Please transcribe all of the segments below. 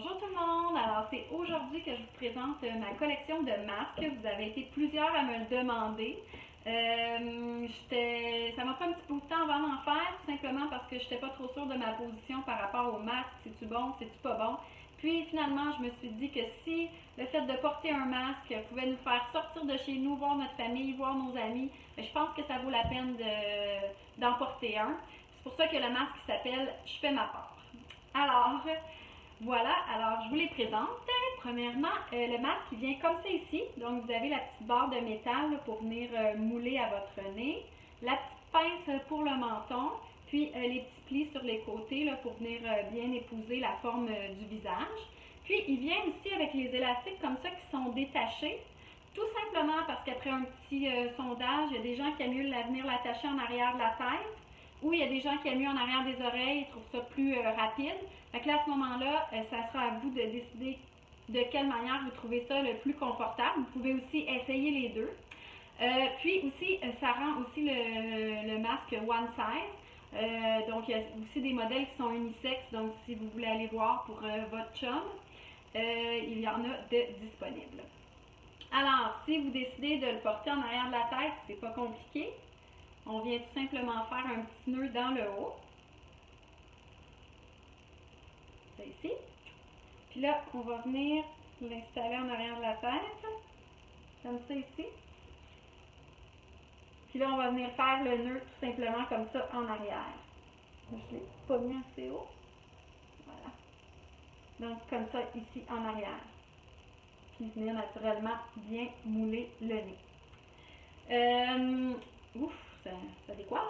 Bonjour tout le monde! Alors c'est aujourd'hui que je vous présente ma collection de masques. Vous avez été plusieurs à me le demander. Ça m'a pris un petit peu de temps avant d'en faire, tout simplement parce que je n'étais pas trop sûre de ma position par rapport au masque. C'est-tu bon, c'est-tu pas bon? Puis finalement, je me suis dit que si le fait de porter un masque pouvait nous faire sortir de chez nous, voir notre famille, voir nos amis, je pense que ça vaut la peine d'en porter un. C'est pour ça que le masque s'appelle « Je fais ma part ». Alors, voilà, alors je vous les présente. Premièrement, le masque il vient comme ça ici. Donc vous avez la petite barre de métal là, pour venir mouler à votre nez, la petite pince pour le menton, puis les petits plis sur les côtés là, pour venir bien épouser la forme du visage. Puis il vient aussi avec les élastiques comme ça qui sont détachés. Tout simplement parce qu'après un petit sondage, il y a des gens qui aiment mieux venir l'attacher en arrière de la tête. Ou il y a des gens qui aiment mieux en arrière des oreilles, ils trouvent ça plus rapide. Fait que là, à ce moment-là, ça sera à vous de décider de quelle manière vous trouvez ça le plus confortable. Vous pouvez aussi essayer les deux. Puis aussi, ça rend aussi le masque one size. Donc, il y a aussi des modèles qui sont unisexes. Donc, si vous voulez aller voir pour votre chum, il y en a de disponibles. Alors, si vous décidez de le porter en arrière de la tête, c'est pas compliqué. On vient tout simplement faire un petit nœud dans le haut. C'est ici. Puis là, on va venir l'installer en arrière de la tête. Comme ça ici. Puis là, on va venir faire le nœud tout simplement comme ça en arrière. Je ne l'ai pas mis assez haut. Voilà. Donc, comme ça ici en arrière. Puis venir naturellement bien mouler le nez. Ouf! Ça décoiffe.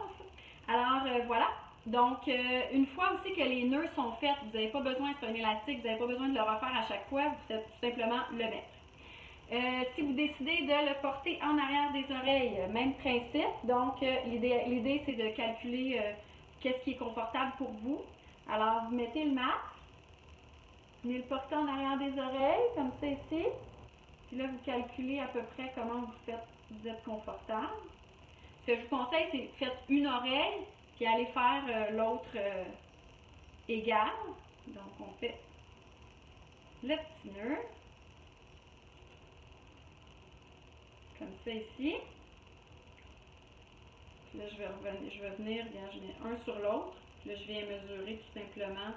Alors voilà, donc une fois aussi que les nœuds sont faits, vous n'avez pas besoin de un élastique, vous n'avez pas besoin de le refaire à chaque fois, vous faites tout simplement le mettre. Si vous décidez de le porter en arrière des oreilles, même principe, donc l'idée c'est de calculer qu'est-ce qui est confortable pour vous. Alors vous mettez le masque, vous venez le porter en arrière des oreilles, comme ça ici, puis là vous calculez à peu près comment vous êtes confortable. Ce que je vous conseille, c'est faites une oreille, puis allez faire l'autre égale. Donc, on fait le petit nœud. Comme ça ici. Puis là, je vais venir, regarde, je mets un sur l'autre. Puis là, je viens mesurer tout simplement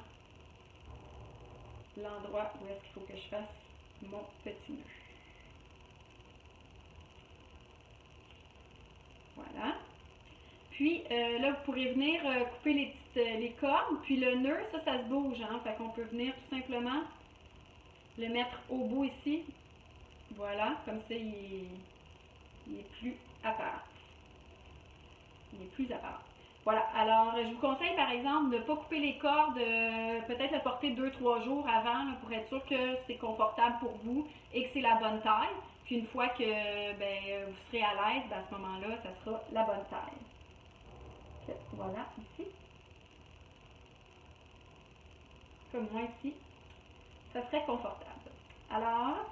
l'endroit où est-ce qu'il faut que je fasse mon petit nœud. Voilà. Puis là, vous pourrez venir couper les cordes, puis le nœud, ça se bouge, hein? Fait qu'on peut venir tout simplement le mettre au bout ici. Voilà, comme ça, il est plus apparent. Il est plus apparent. Voilà, alors je vous conseille par exemple de ne pas couper les cordes, peut-être le porter 2-3 jours avant là, pour être sûr que c'est confortable pour vous et que c'est la bonne taille. Puis une fois que vous serez à l'aise, à ce moment-là, ça sera la bonne taille. Voilà, ici. Comme moi ici. Ça serait confortable. Alors,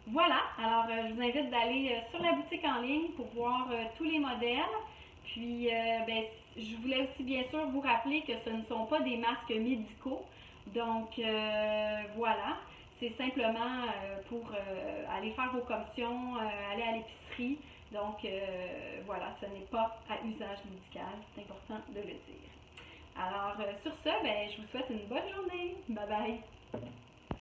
voilà. Alors, je vous invite d'aller sur la boutique en ligne pour voir tous les modèles. Puis, je voulais aussi bien sûr vous rappeler que ce ne sont pas des masques médicaux. Donc, voilà. C'est simplement pour aller faire vos commissions, aller à l'épicerie. Donc, voilà, ce n'est pas à usage médical. C'est important de le dire. Alors, sur ce, je vous souhaite une bonne journée. Bye bye!